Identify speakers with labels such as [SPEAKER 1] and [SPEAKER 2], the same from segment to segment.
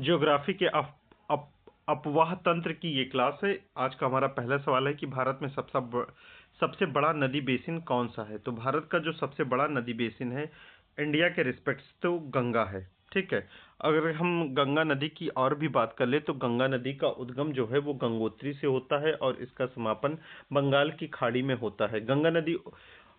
[SPEAKER 1] Geography के अपवाह तंत्र की ये क्लास है। आज का हमारा पहला सवाल है कि भारत में सबसे बड़ा नदी बेसिन कौन सा है। तो भारत का जो सबसे बड़ा नदी बेसिन है इंडिया के रिस्पेक्ट तो गंगा है। ठीक है, अगर हम गंगा नदी की और भी बात कर ले तो गंगा नदी का उद्गम जो है वो गंगोत्री से होता है और इसका समापन बंगाल की खाड़ी में होता है। गंगा नदी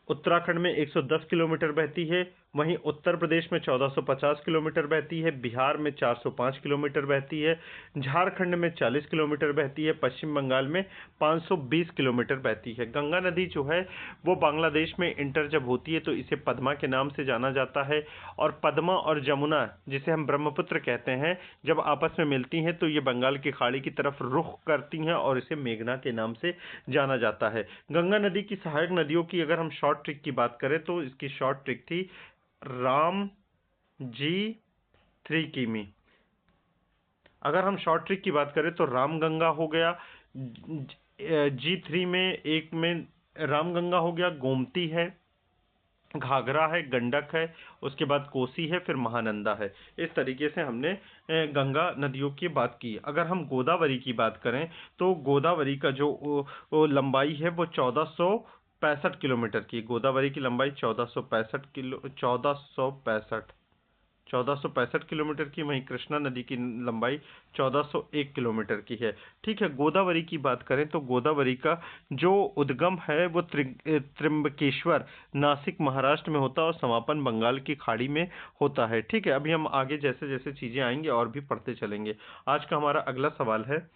[SPEAKER 1] उत्तराखंड में 110 किलोमीटर बहती है, वहीं उत्तर प्रदेश में 1450 किलोमीटर बहती है, बिहार में 405 किलोमीटर बहती है, झारखंड में 40 किलोमीटर बहती है, पश्चिम बंगाल में 520 किलोमीटर बहती है। गंगा नदी जो है वो बांग्लादेश में इंटर जब होती है तो इसे पद्मा के नाम से जाना जाता है, और पद्मा और जमुना जिसे हम ब्रह्मपुत्र कहते हैं जब आपस में मिलती हैं तो ये बंगाल की खाड़ी की तरफ रुख करती हैं और इसे मेघना के नाम से जाना जाता है। गंगा नदी की सहायक नदियों की अगर हम शॉर्ट ट्रिक की बात करें तो इसकी शॉर्ट ट्रिक थी राम जी 3 किमी। अगर हम शॉर्ट ट्रिक की बात करें तो राम गंगा हो गया, G3 में एक में राम गंगा हो गया, गोमती है, घाघरा है, गंडक है, उसके बाद कोसी है, फिर महानंदा है। इस तरीके से हमने गंगा नदियों की बात की। अगर हम गोदावरी की बात करें तो गोदावरी का जो लंबाई है वो 1465 किलोमीटर की। गोदावरी की लंबाई 1465 किलोमीटर की, वहीं कृष्णा नदी की लंबाई 1401 किलोमीटर की है। ठीक है, गोदावरी की बात करें तो गोदावरी का जो उद्गम है वो त्र्यंबकेश्वर नासिक महाराष्ट्र में होता है और समापन बंगाल की खाड़ी में होता है। ठीक है, अभी हम आगे जैसे जैसे चीजें आएंगे और भी पढ़ते चलेंगे। आज का हमारा अगला सवाल है,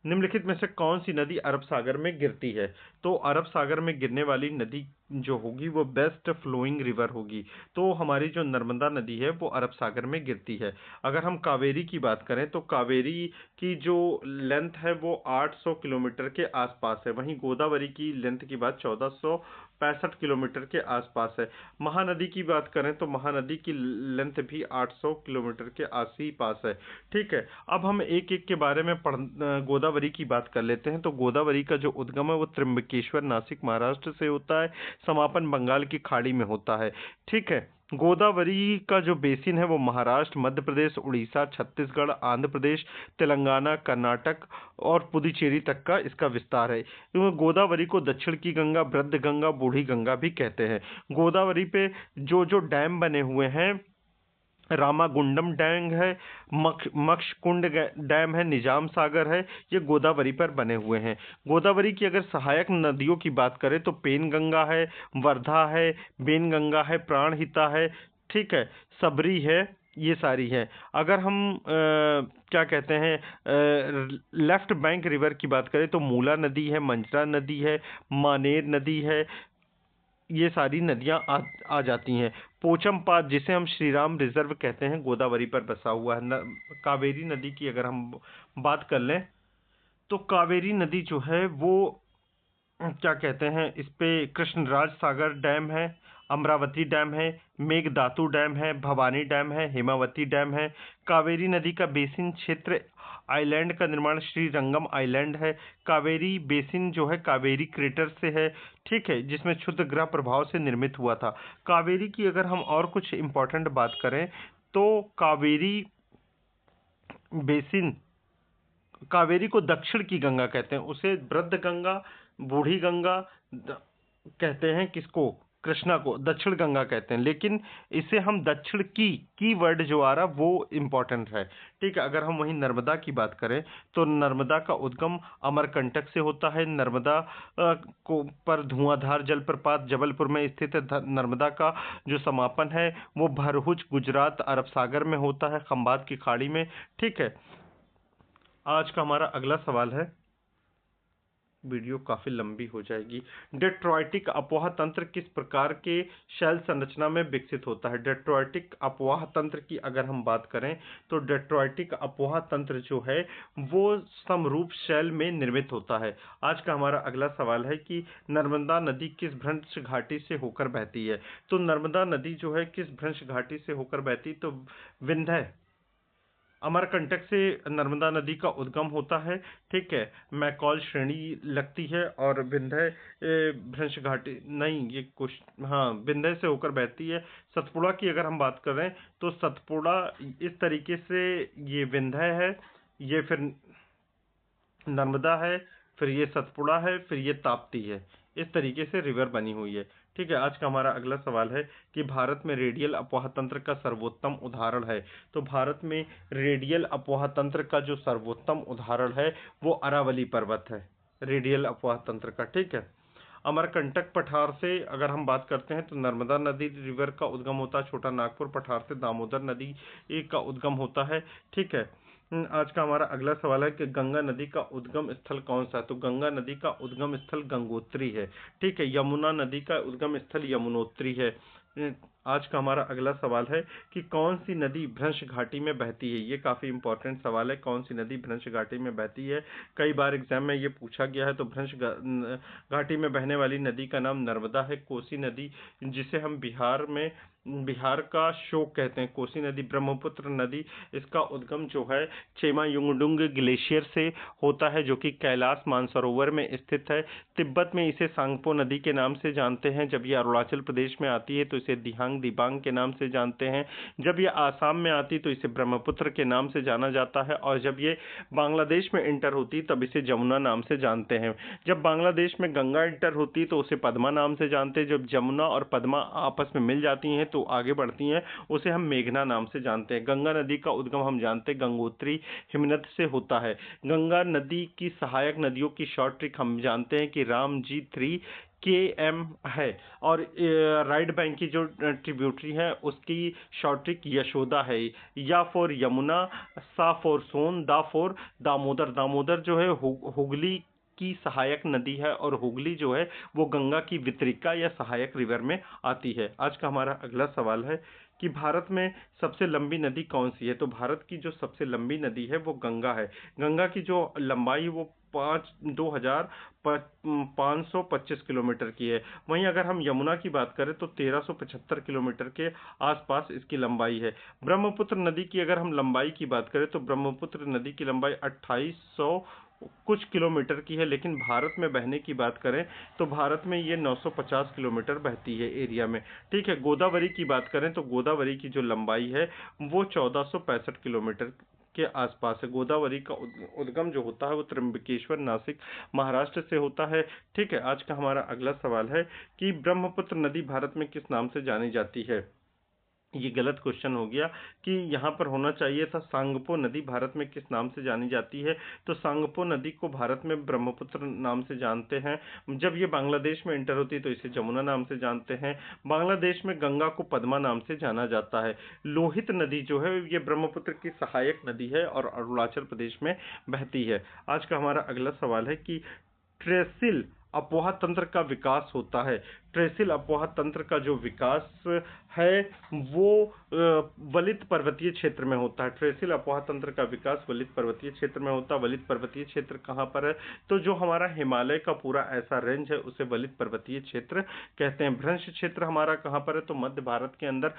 [SPEAKER 1] निम्नलिखित में से कौन सी नदी अरब सागर में गिरती है। तो अरब सागर में गिरने वाली नदी जो होगी वो बेस्ट फ्लोइंग रिवर होगी। तो हमारी जो नर्मदा नदी है वो अरब सागर में गिरती है। अगर हम कावेरी की बात करें तो कावेरी की जो लेंथ है वो 800 किलोमीटर के आसपास है, वहीं गोदावरी की लेंथ की बात 1465 किलोमीटर के आसपास है। महानदी की बात करें तो महानदी की लेंथ भी 800 किलोमीटर के आस ही पास है। ठीक है, अब हम एक एक के बारे में गोदावरी की बात कर लेते हैं। तो गोदावरी का जो उद्गम है वो त्र्यंबकेश्वर नासिक महाराष्ट्र से होता है, समापन बंगाल की खाड़ी में होता है। ठीक है, गोदावरी का जो बेसिन है वो महाराष्ट्र, मध्य प्रदेश, उड़ीसा, छत्तीसगढ़, आंध्र प्रदेश, तेलंगाना, कर्नाटक और पुदुचेरी तक का इसका विस्तार है। गोदावरी को दक्षिण की गंगा, वृद्ध गंगा, बूढ़ी गंगा भी कहते हैं। गोदावरी पे जो जो डैम बने हुए हैं, रामागुंडम डैम है, मक्षकुंड डैम है, निजाम सागर है, ये गोदावरी पर बने हुए हैं। गोदावरी की अगर सहायक नदियों की बात करें तो पेनगंगा है, वर्धा है, बेनगंगा है, प्राणहिता है, ठीक है, सबरी है, ये सारी है। अगर हम क्या कहते हैं लेफ्ट बैंक रिवर की बात करें तो मूला नदी है, मंजरा नदी है, मानेर नदी है, ये सारी नदियां आ जाती हैं। पोचमपात जिसे हम श्री राम रिजर्व कहते हैं गोदावरी पर बसा हुआ है। कावेरी नदी की अगर हम बात कर लें तो कावेरी नदी जो है वो क्या कहते हैं, इस पे कृष्णराज सागर डैम है, अमरावती डैम है, मेघदातु डैम है, भवानी डैम है, हेमावती डैम है। कावेरी नदी का बेसिन क्षेत्र आइलैंड का निर्माण श्रीरंगम आइलैंड है। कावेरी बेसिन जो है कावेरी क्रेटर से है, ठीक है, जिसमें क्षुद्र ग्रह प्रभाव से निर्मित हुआ था। कावेरी की अगर हम और कुछ इंपॉर्टेंट बात करें तो कावेरी बेसिन, कावेरी को दक्षिण की गंगा कहते हैं, उसे वृद्ध गंगा, बूढ़ी गंगा कहते हैं, किसको, कृष्णा को दक्षिण गंगा कहते हैं, लेकिन इसे हम दक्षिण की वर्ड जो आ रहा वो इंपॉर्टेंट है। ठीक है, अगर हम वहीं नर्मदा की बात करें तो नर्मदा का उद्गम अमरकंटक से होता है। नर्मदा को पर धुआंधार जलप्रपात जबलपुर में स्थित है। नर्मदा का जो समापन है वो भरहुज गुजरात अरब सागर में होता है, खंबात की खाड़ी में। ठीक है, आज का हमारा अगला सवाल है, वीडियो काफी लंबी हो जाएगी। डेट्रोइटिक अपवाह तंत्र किस प्रकार के शैल संरचना में विकसित होता है। डेट्रोइटिक अपवाह तंत्र की अगर हम बात करें तो डेट्रोइटिक अपवाह तंत्र जो है वो समरूप शैल में निर्मित होता है। आज का हमारा अगला सवाल है कि नर्मदा नदी किस भ्रंश घाटी से होकर बहती है। तो नर्मदा नदी जो है किस भ्रंश घाटी से होकर बहती, तो विंध्य अमरकंटक से नर्मदा नदी का उद्गम होता है। ठीक है, मैकॉल श्रेणी लगती है और विंध्य भ्रंश घाटी नहीं, ये कुछ हाँ विंध्य से होकर बहती है। सतपुड़ा की अगर हम बात करें तो सतपुड़ा इस तरीके से, ये विंध्य है, ये फिर नर्मदा है, फिर ये सतपुड़ा है, फिर ये ताप्ती है। इस तरीके से रिवर बनी हुई है। ठीक है, आज का हमारा अगला सवाल है कि भारत में रेडियल अपवाह तंत्र का सर्वोत्तम उदाहरण है। तो भारत में रेडियल अपवाह तंत्र का जो सर्वोत्तम उदाहरण है वो अरावली पर्वत है, रेडियल अपवाह तंत्र का। ठीक है, अमरकंटक पठार से अगर हम बात करते हैं तो नर्मदा नदी रिवर का उद्गम होता है। छोटा नागपुर पठार से दामोदर नदी का उद्गम होता है। ठीक है, आज का हमारा अगला सवाल है कि गंगा नदी का उद्गम स्थल कौन सा है। तो गंगा नदी का उद्गम स्थल गंगोत्री है। ठीक है, यमुना नदी का उद्गम स्थल यमुनोत्री है। आज का हमारा अगला सवाल है कि कौन सी नदी भ्रंश घाटी में बहती है। ये काफी इंपॉर्टेंट सवाल है, कौन सी नदी भ्रंश घाटी में बहती है। कई बार एग्जाम में ये पूछा गया है। तो भ्रंश घाटी में बहने वाली नदी का नाम नर्मदा है। कोसी नदी, जिसे हम बिहार का शोक कहते हैं, कोसी नदी। ब्रह्मपुत्र नदी, इसका उद्गम जो है चेमायुंगडुंग ग्लेशियर से होता है, जो कि कैलाश मानसरोवर में स्थित है। तिब्बत में इसे सांगपो नदी के नाम से जानते हैं। जब ये अरुणाचल प्रदेश में आती है तो इसे दिहांग दिबांग के नाम से जानते हैं। जब ये आसाम में आती तो इसे ब्रह्मपुत्र के नाम से जाना जाता है। और जब ये बांग्लादेश में एंटर होती तब इसे जमुना नाम से जानते हैं। जब बांग्लादेश में गंगा एंटर होती तो उसे पद्मा नाम से जानते हैं। जब जमुना और पद्मा आपस में मिल जाती हैं तो आगे बढ़ती हैं, उसे हम मेघना नाम से जानते हैं। गंगा नदी का उद्गम हम जानते हैं गंगोत्री हिमनद से होता है। गंगा नदी की सहायक नदियों की शॉर्ट ट्रिक हम जानते हैं कि रामजी 3 KM है। और राइट बैंक की जो ट्रिब्यूटरी है उसकी शॉर्ट ट्रिक यशोदा है। या फॉर यमुना, सा फॉर सोन, दा फॉर दामोदर। दामोदर जो है हुगली की सहायक नदी है और हुगली जो है वो गंगा की वितरिका या सहायक रिवर में आती है। आज का हमारा अगला सवाल है कि भारत में सबसे लंबी नदी कौन सी है। तो भारत की जो सबसे लंबी नदी है वो गंगा है। गंगा की जो लंबाई वो 5,2525 किलोमीटर की है। वहीं अगर हम यमुना की बात करें तो 1375 किलोमीटर के आसपास इसकी लंबाई है। ब्रह्मपुत्र नदी की अगर हम लंबाई की बात करें तो ब्रह्मपुत्र नदी की लंबाई 2800 कुछ किलोमीटर की है। लेकिन भारत में बहने की बात करें तो भारत में ये 950 किलोमीटर बहती है एरिया में। ठीक है, गोदावरी की बात करें तो गोदावरी की जो लंबाई है वो 1465 किलोमीटर के आसपास है। गोदावरी का उद्गम जो होता है वो त्र्यंबकेश्वर नासिक महाराष्ट्र से होता है। ठीक है, आज का हमारा अगला सवाल है कि ब्रह्मपुत्र नदी भारत में किस नाम से जानी जाती है। ये गलत क्वेश्चन हो गया कि यहाँ पर होना चाहिए था सांगपो नदी भारत में किस नाम से जानी जाती है। तो सांगपो नदी को भारत में ब्रह्मपुत्र नाम से जानते हैं। जब ये बांग्लादेश में एंटर होती है तो इसे जमुना नाम से जानते हैं। बांग्लादेश में गंगा को पद्मा नाम से जाना जाता है। लोहित नदी जो है ये ब्रह्मपुत्र की सहायक नदी है और अरुणाचल प्रदेश में बहती है। आज का हमारा अगला सवाल है कि ट्रेसिल अपवाह तंत्र का विकास होता है। ट्रेसिल अपवाह तंत्र का जो विकास है वो वलित पर्वतीय क्षेत्र में होता है। ट्रेसिल अपवाह तंत्र का विकास वलित पर्वतीय क्षेत्र में होता है। वलित पर्वतीय क्षेत्र कहाँ पर है। तो जो हमारा हिमालय का पूरा ऐसा रेंज है उसे वलित पर्वतीय क्षेत्र कहते हैं। भ्रंश क्षेत्र हमारा कहाँ पर है। तो मध्य भारत के अंदर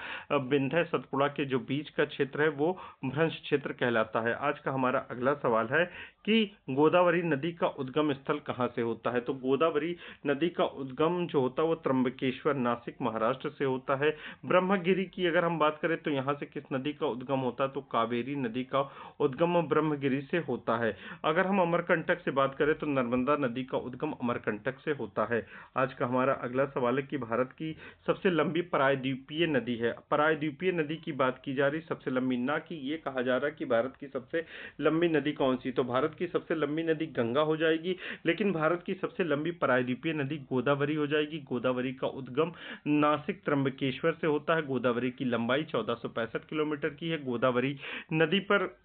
[SPEAKER 1] विंध्य सतपुड़ा के जो बीच का क्षेत्र है वो भ्रंश क्षेत्र कहलाता है। आज का हमारा अगला सवाल है कि गोदावरी नदी का उद्गम स्थल कहाँ से होता है। तो गोदावरी नदी का उद्गम जो होता है वो त्र्यंबकेश्वर नासिक महाराष्ट्र से होता है। ब्रह्मगिरी की अगर हम बात करें तो यहाँ से किस नदी का उद्गम होता है। तो कावेरी नदी का उद्गम ब्रह्मगिरी से होता है। अगर हम अमरकंटक से बात करें तो नर्मदा नदी का उद्गम अमरकंटक से होता है। आज का हमारा अगला सवाल है कि भारत की सबसे लंबी प्रायद्वीपीय नदी है। प्रायद्वीपीय नदी की बात की जा रही, सबसे लंबी ना कि ये कहा जा रहा कि भारत की सबसे लंबी नदी कौन सी। तो भारत की सबसे लंबी नदी गंगा हो जाएगी, लेकिन भारत की सबसे लंबी प्रायद्वीपीय नदी गोदावरी हो जाएगी। गोदावरी का उद्गम नासिक त्र्यंबकेश्वर से होता है। गोदावरी की लंबाई 1465 किलोमीटर की है। गोदावरी नदी पर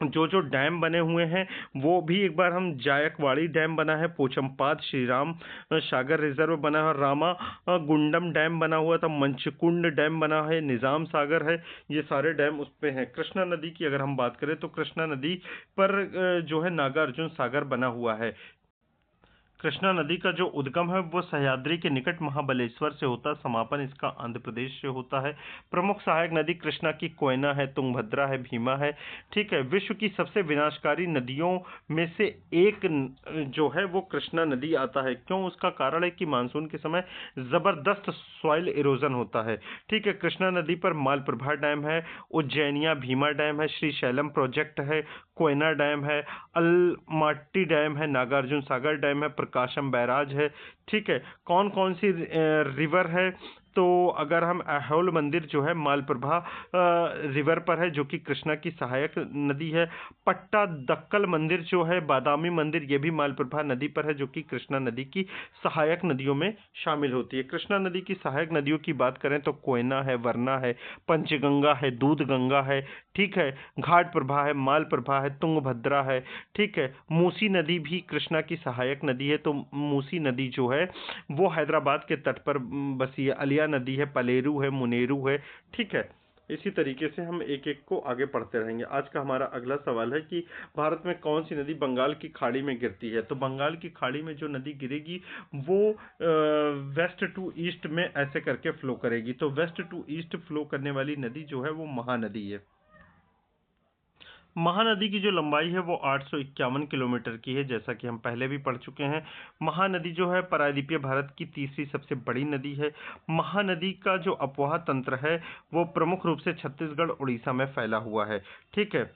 [SPEAKER 1] जो डैम बने हुए हैं वो भी एक बार हम जायकवाड़ी डैम बना है, पोचमपाद श्री राम सागर रिजर्व बना है, रामा गुंडम डैम बना हुआ था, मंचकुंड डैम बना है, निजाम सागर है, ये सारे डैम उस पे हैं। कृष्णा नदी की अगर हम बात करें तो कृष्णा नदी पर जो है नागार्जुन सागर बना हुआ है। कृष्णा नदी का जो उद्गम है वो सह्याद्री के निकट महाबलेश्वर से होता है, समापन इसका आंध्र प्रदेश से होता है। प्रमुख सहायक नदी कृष्णा की कोयना है, तुंगभद्रा है, भीमा है। ठीक है, विश्व की सबसे विनाशकारी नदियों में से एक जो है वो कृष्णा नदी आता है। क्यों? उसका कारण है कि मानसून के समय जबरदस्त सॉइल इरोजन होता है। ठीक है, कृष्णा नदी पर मालप्रभा डैम है, उज्जैनिया भीमा डैम है, श्रीशैलम प्रोजेक्ट है, कोयना डैम है, अलमाटी डैम है, नागार्जुन सागर डैम है, प्रकाशम बैराज है। ठीक है, कौन कौन सी रिवर है? तो अगर हम अहोल मंदिर जो है मालप्रभा रिवर पर है, जो कि कृष्णा की सहायक नदी है। पट्टादक्कल मंदिर जो है, बादामी मंदिर, ये भी मालप्रभा नदी पर है, जो कि कृष्णा नदी की सहायक नदियों में शामिल होती है। कृष्णा नदी की सहायक नदियों की बात करें तो कोयना है, वरना है, पंचगंगा है, दूध गंगा है। ठीक है, घाट प्रभा है, मालप्रभा है, तुंगभद्रा है। ठीक है, मूसी नदी भी कृष्णा की सहायक नदी है। तो मूसी नदी जो है वो हैदराबाद के तट पर बसी है। अलिया नदी है, पलेरू है, मुनेरू है। ठीक है, इसी तरीके से हम एक एक को आगे पढ़ते रहेंगे। आज का हमारा अगला सवाल है कि भारत में कौन सी नदी बंगाल की खाड़ी में गिरती है? तो बंगाल की खाड़ी में जो नदी गिरेगी वो वेस्ट टू ईस्ट में ऐसे करके फ्लो करेगी। तो वेस्ट टू ईस्ट फ्लो करने वाली नदी जो है वो महानदी है। महानदी की जो लंबाई है वो 851 किलोमीटर की है, जैसा कि हम पहले भी पढ़ चुके हैं। महानदी जो है प्रायद्वीपीय भारत की तीसरी सबसे बड़ी नदी है। महानदी का जो अपवाह तंत्र है वो प्रमुख रूप से छत्तीसगढ़ उड़ीसा में फैला हुआ है। ठीक है,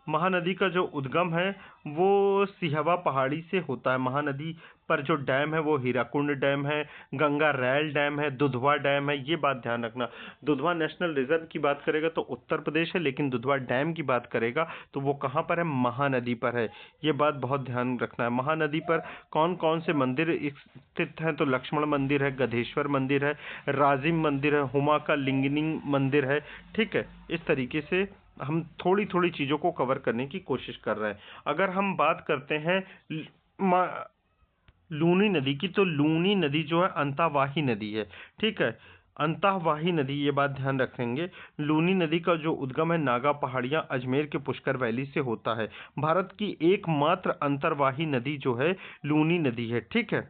[SPEAKER 1] महानदी का जो उद्गम है वो सिहवा पहाड़ी से होता है। महानदी पर जो डैम है वो हीराकुंड डैम है, गंगा रैल डैम है, दुधवा डैम है। ये बात ध्यान रखना। दुधवा नेशनल रिजर्व की बात करेगा तो उत्तर प्रदेश है, लेकिन दुधवा डैम की बात करेगा तो वो कहाँ पर है? महानदी पर है। ये बात बहुत ध्यान रखना है। महानदी पर कौन कौन से मंदिर स्थित हैं? तो लक्ष्मण मंदिर है, गधेश्वर मंदिर है, राजिम मंदिर है, हुमा का लिंगिनी मंदिर है। ठीक है, इस तरीके से हम थोड़ी थोड़ी चीज़ों को कवर करने की कोशिश कर रहे हैं। अगर हम बात करते हैं लूनी नदी की, तो लूनी नदी जो है अंतःवाही नदी है। ठीक है, अंतःवाही नदी, ये बात ध्यान रखेंगे। लूनी नदी का जो उद्गम है नागा पहाड़ियाँ अजमेर के पुष्कर वैली से होता है। भारत की एकमात्र अंतर्वाही नदी जो है लूनी नदी है। ठीक है,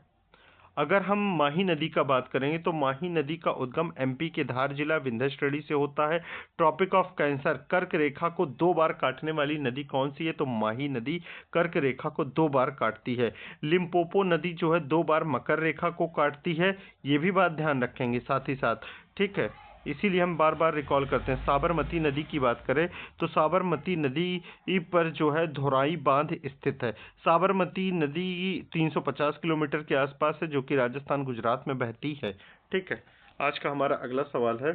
[SPEAKER 1] अगर हम माही नदी का बात करेंगे तो माही नदी का उद्गम एमपी के धार जिला विंध्य श्रेणी से होता है। ट्रॉपिक ऑफ कैंसर कर्क रेखा को 2 बार काटने वाली नदी कौन सी है? तो माही नदी कर्क रेखा को 2 बार काटती है। लिम्पोपो नदी जो है 2 बार मकर रेखा को काटती है। ये भी बात ध्यान रखेंगे साथ ही साथ। ठीक है, इसीलिए हम बार बार रिकॉल करते हैं। साबरमती नदी की बात करें तो साबरमती नदी पर जो है धोराई बांध स्थित है। साबरमती नदी 350 किलोमीटर के आसपास है, जो कि राजस्थान गुजरात में बहती है। ठीक है, आज का हमारा अगला सवाल है,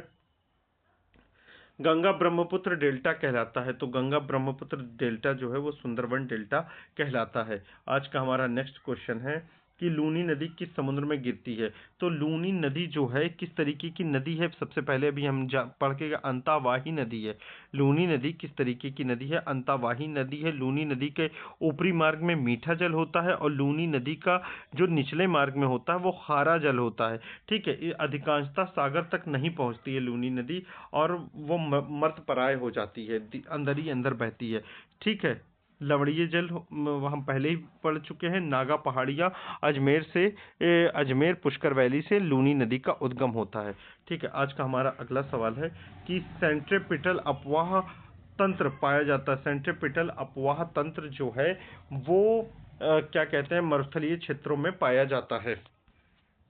[SPEAKER 1] गंगा ब्रह्मपुत्र डेल्टा कहलाता है। तो गंगा ब्रह्मपुत्र डेल्टा जो है वो सुंदरबन डेल्टा कहलाता है। आज का हमारा नेक्स्ट क्वेश्चन है कि लूनी नदी किस समुद्र में गिरती है? तो लूनी नदी जो है किस तरीके की नदी है? सबसे पहले अभी हम पढ़ के अंतःवाही नदी है। लूनी नदी किस तरीके की नदी है? अंतःवाही नदी है। लूनी नदी के ऊपरी मार्ग में मीठा जल होता है और लूनी नदी का जो निचले मार्ग में होता है वो खारा जल होता है। ठीक है, ये अधिकांशतः सागर तक नहीं पहुंचती है लूनी नदी, और वो मर्तपराय हो जाती है, अंदर ही अंदर बहती है। ठीक है, लवणीय जल हम पहले ही पढ़ चुके हैं। नागा पहाड़ियाँ अजमेर से अजमेर पुष्कर वैली से लूनी नदी का उद्गम होता है। ठीक है, आज का हमारा अगला सवाल है कि सेंट्रीपिटल अपवाह तंत्र पाया जाता है। सेंट्रीपिटल अपवाह तंत्र जो है वो क्या कहते हैं, मरुस्थलीय क्षेत्रों में पाया जाता है।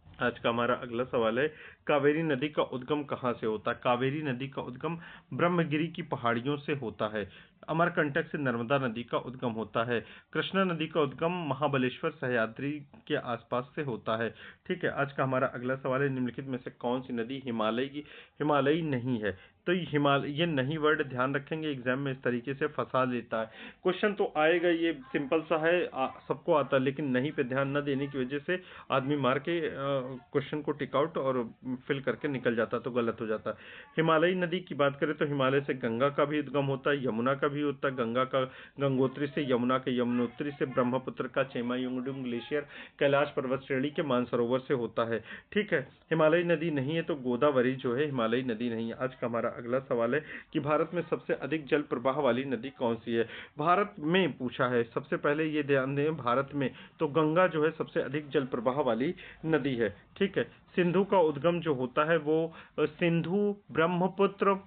[SPEAKER 1] आज का हमारा अगला सवाल है, कावेरी नदी का उद्गम कहाँ से होता है? कावेरी नदी का उद्गम ब्रह्मगिरी की पहाड़ियों से होता है। अमरकंटक से नर्मदा नदी का उद्गम होता है। कृष्णा नदी का उद्गम महाबलेश्वर सह्याद्री के आसपास से होता है। ठीक है, आज का हमारा अगला सवाल है, निम्नलिखित में से कौन सी नदी हिमालयी नहीं है? तो ये नहीं वर्ड ध्यान रखेंगे, एग्जाम में इस तरीके से फंसा देता है। क्वेश्चन तो आएगा, ये सिंपल सा है, सबको आता है, लेकिन नहीं पे ध्यान न देने की वजह से आदमी मार के क्वेश्चन को टिक आउट और फिल करके निकल जाता तो गलत हो जाता। हिमालयी नदी की बात करें तो हिमालय से गंगा का भी उद्गम होता है, यमुना का भी होता है, गंगा का गंगोत्री से, यमुना के यमुनोत्री से, ब्रह्मपुत्र का चेमायुंगडुंग ग्लेशियर कैलाश पर्वत श्रेणी के मानसरोवर से होता है। ठीक है, हिमालयी नदी नहीं है तो गोदावरी जो है हिमालयी नदी नहीं है। आज का हमारा अगला सवाल है कि भारत में सबसे अधिक जल प्रवाह वाली नदी कौन सी है। भारत में पूछा है, सबसे पहले ये ध्यान दें, भारत में तो गंगा जो है सबसे अधिक जल प्रवाह वाली नदी है। ठीक है, सिंधु का उद्गम जो होता है वो सिंधु, ब्रह्मपुत्र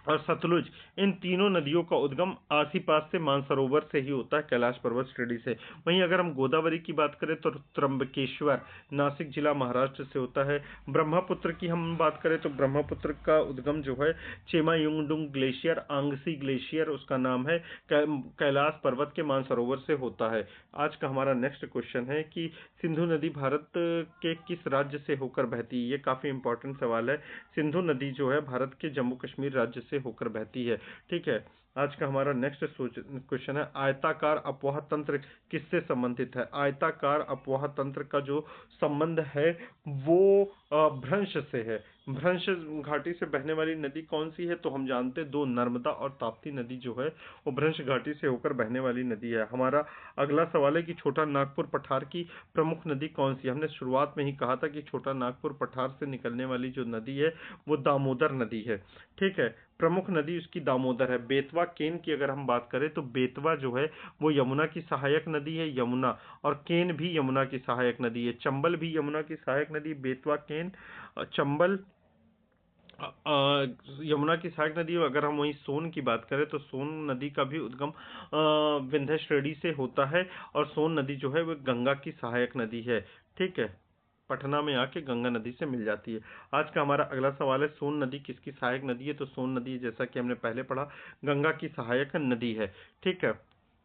[SPEAKER 1] और सतलुज, इन तीनों नदियों का उद्गम आसीपास से मानसरोवर से ही होता है, कैलाश पर्वत श्रेणी से। वहीं अगर हम गोदावरी की बात करें तो त्र्यंबकेश्वर, नासिक जिला, महाराष्ट्र से होता है। ब्रह्मपुत्र की हम बात करें तो ब्रह्मपुत्र का उद्गम जो है चेमायुंगडुंग ग्लेशियर, आंगसी ग्लेशियर उसका नाम है, कैलाश पर्वत के मानसरोवर से होता है। आज का हमारा नेक्स्ट क्वेश्चन है कि सिंधु नदी भारत के किस राज्य से होकर बहती है। ये काफी इंपॉर्टेंट सवाल है। सिंधु नदी जो है भारत के जम्मू कश्मीर राज्य से होकर बहती है। ठीक है, आज का हमारा नेक्स्ट क्वेश्चन है, आयताकार अपवाह तंत्र किससे संबंधित है। आयताकार अपवाह तंत्र का जो संबंध है वो भ्रंश से है। भ्रंश घाटी से बहने वाली नदी कौन सी है, तो हम जानते हैं दो, नर्मदा और ताप्ती नदी जो है वो भ्रंश घाटी से होकर बहने वाली नदी है। हमारा अगला सवाल है कि छोटा नागपुर पठार की प्रमुख नदी कौन सी है। हमने शुरुआत में ही कहा था कि छोटा नागपुर पठार से निकलने वाली जो नदी है वो दामोदर नदी है। ठीक है, प्रमुख नदी उसकी दामोदर है। बेतवा केन की अगर हम बात करें तो बेतवा जो है वो यमुना की सहायक नदी है, यमुना, और केन भी यमुना की सहायक नदी है। चंबल भी यमुना की सहायक नदी, बेतवा, केन, चंबल यमुना की सहायक नदी। अगर हम वहीं सोन की बात करें तो सोन नदी का भी उद्गम विंध्य श्रेणी से होता है, और सोन नदी जो है वो गंगा की सहायक नदी है। ठीक है, पटना में आके गंगा नदी से मिल जाती है। आज का हमारा अगला सवाल है, सोन नदी किसकी सहायक नदी है, तो सोन नदी जैसा कि हमने पहले पढ़ा गंगा की सहायक नदी है। ठीक है,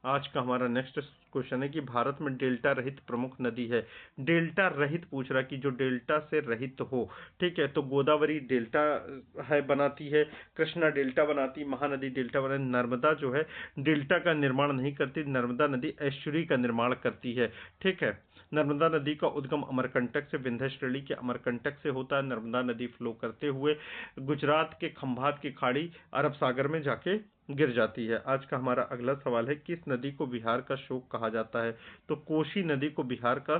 [SPEAKER 1] आज का हमारा नेक्स्ट क्वेश्चन है कि भारत में डेल्टा रहित प्रमुख नदी है। डेल्टा रहित पूछ रहा कि जो डेल्टा से रहित हो। ठीक है, तो गोदावरी डेल्टा है बनाती है, कृष्णा डेल्टा बनाती, महानदी डेल्टा बनाती, नर्मदा जो है डेल्टा का निर्माण नहीं करती, नर्मदा नदी एस्चुरी का निर्माण करती है। ठीक है, नर्मदा नदी का उद्गम अमरकंटक से, विंध्य श्रेणी के अमरकंटक से होता है। नर्मदा नदी फ्लो करते हुए गुजरात के खंभात की खाड़ी, अरब सागर में जाके गिर जाती है। आज का हमारा अगला सवाल है, किस नदी को बिहार का शोक कहा जाता है, तो कोसी नदी को बिहार का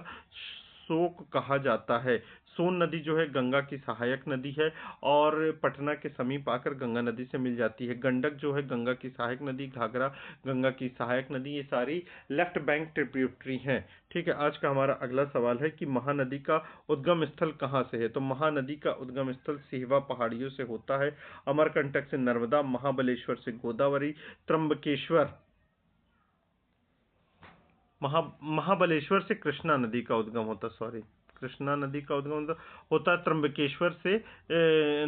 [SPEAKER 1] शोक कहा जाता है। सोन नदी जो है गंगा की सहायक नदी है और पटना के समीप आकर गंगा नदी से मिल जाती है। गंडक जो है गंगा की सहायक नदी, घाघरा गंगा की सहायक नदी, ये सारी लेफ्ट बैंक ट्रिब्यूटरी हैं। ठीक है, आज का हमारा अगला सवाल है कि महानदी का उद्गम स्थल कहाँ से है, तो महानदी का उद्गम स्थल सिहवा पहाड़ियों से होता है, अमरकंटक से नर्मदा, महाबलेश्वर से गोदावरी, त्र्यंबकेश्वर, महाबलेश्वर से कृष्णा नदी का उद्गम होता, सॉरी, कृष्णा नदी का उद्गम होता है त्र्यंबकेश्वर से,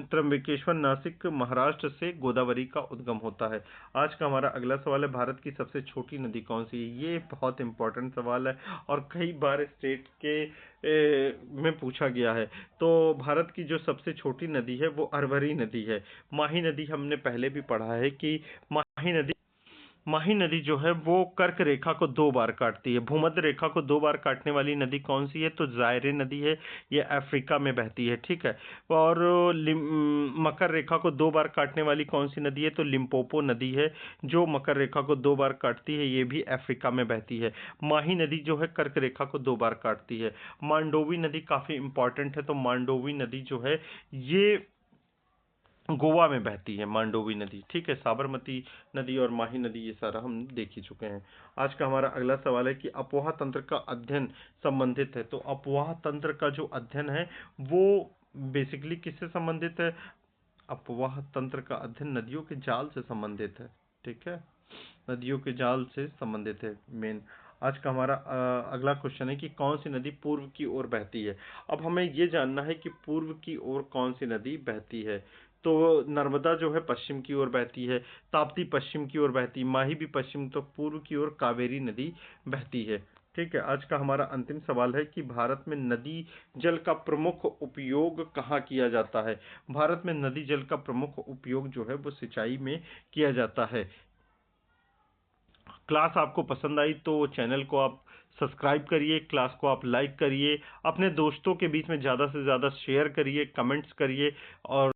[SPEAKER 1] त्र्यंबकेश्वर नासिक महाराष्ट्र से गोदावरी का उद्गम होता है। आज का हमारा अगला सवाल है, भारत की सबसे छोटी नदी कौन सी है। ये बहुत इंपॉर्टेंट सवाल है और कई बार स्टेट के में पूछा गया है। तो भारत की जो सबसे छोटी नदी है वो अरवरी नदी है। माही नदी हमने पहले भी पढ़ा है कि माही नदी जो है वो कर्क रेखा को 2 बार काटती है। भूमध्य रेखा को 2 बार काटने वाली नदी कौन सी है, तो जायरे नदी है, ये अफ्रीका में बहती है। ठीक है, और मकर रेखा को 2 बार काटने वाली कौन सी नदी है, तो लिम्पोपो नदी है, जो मकर रेखा को 2 बार काटती है, ये भी अफ्रीका में बहती है। माही नदी जो है कर्क रेखा को 2 बार काटती है। मांडोवी नदी काफी इंपॉर्टेंट है, तो मांडोवी नदी जो है ये गोवा में बहती है, मांडोवी नदी। ठीक है, साबरमती नदी और माही नदी ये सारा हम देख ही चुके हैं। आज का हमारा अगला सवाल है कि अपवाह तंत्र का अध्ययन संबंधित है, तो अपवाह तंत्र का जो अध्ययन है वो बेसिकली किससे संबंधित है, अपवाह तंत्र का अध्ययन नदियों के जाल से संबंधित है। ठीक है, नदियों के जाल से संबंधित है मेन। आज का हमारा अगला क्वेश्चन है कि कौन सी नदी पूर्व की ओर बहती है। अब हमें ये जानना है कि पूर्व की ओर कौन सी नदी बहती है, तो नर्मदा जो है पश्चिम की ओर बहती है, ताप्ती पश्चिम की ओर बहती, माही भी पश्चिम, तो पूर्व की ओर कावेरी नदी बहती है। ठीक है, आज का हमारा अंतिम सवाल है कि भारत में नदी जल का प्रमुख उपयोग कहाँ किया जाता है। भारत में नदी जल का प्रमुख उपयोग जो है वो सिंचाई में किया जाता है। क्लास आपको पसंद आई तो चैनल को आप सब्सक्राइब करिए, क्लास को आप लाइक करिए, अपने दोस्तों के बीच में ज़्यादा से ज़्यादा शेयर करिए, कमेंट्स करिए और